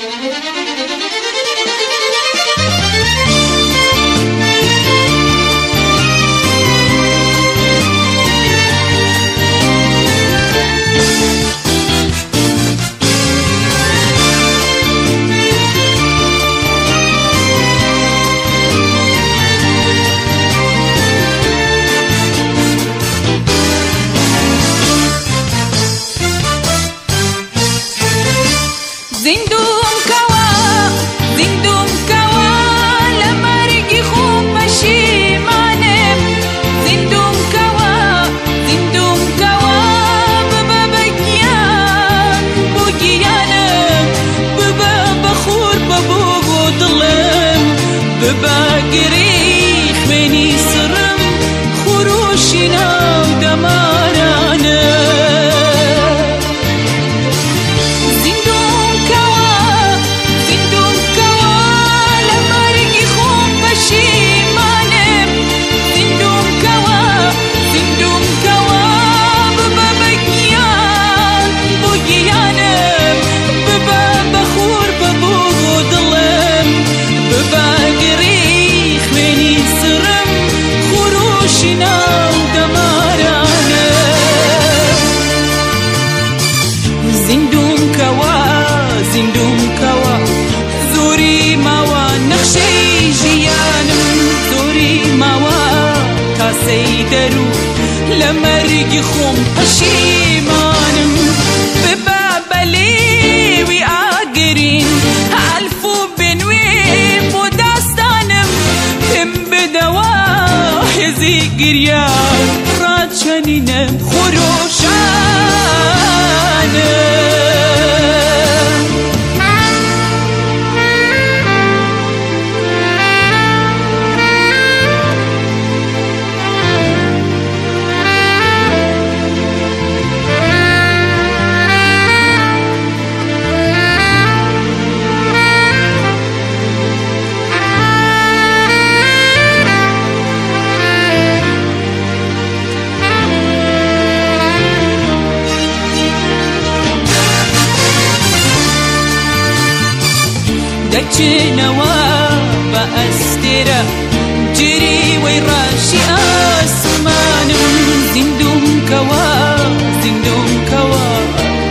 زندوم كوا لما رجي خوب پشیمانم. زندوم كوا ببا بگیانم ببا بخور ببو دلم ببا گریخ منی سرم خروشینا دمارانم. زندوم كوا زوري ماوا نخشي جيانم. زوري ماوا تاسي درو لما رجي خوم پشیمانم. ببابلي وآقرين ألفو بنوي بوداستانم. هم بدوا هزي قريان راجانينم خروشانم. دجنوا بأسترا جري ويراشي أسمانم. زندوم كوا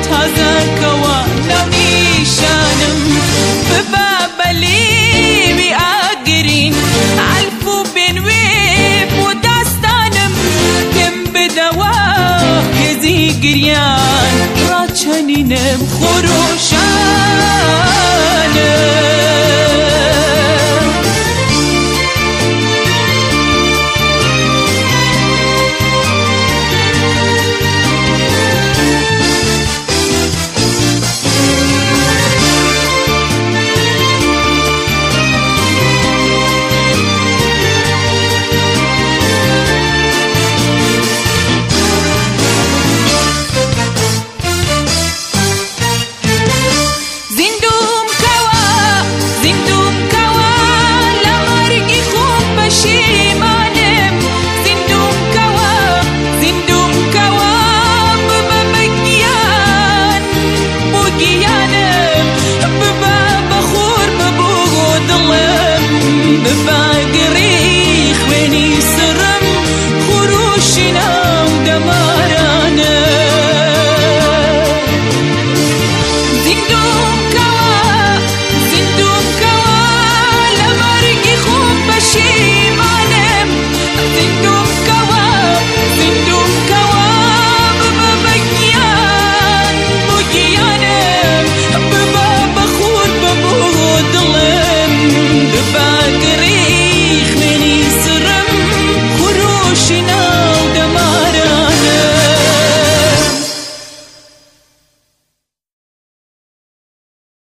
تازا كوا لوني شانم. ببابلي بآقرين عالفو بنويب وداستانم. كم بدوا يزي قريان راجانينم خروشان.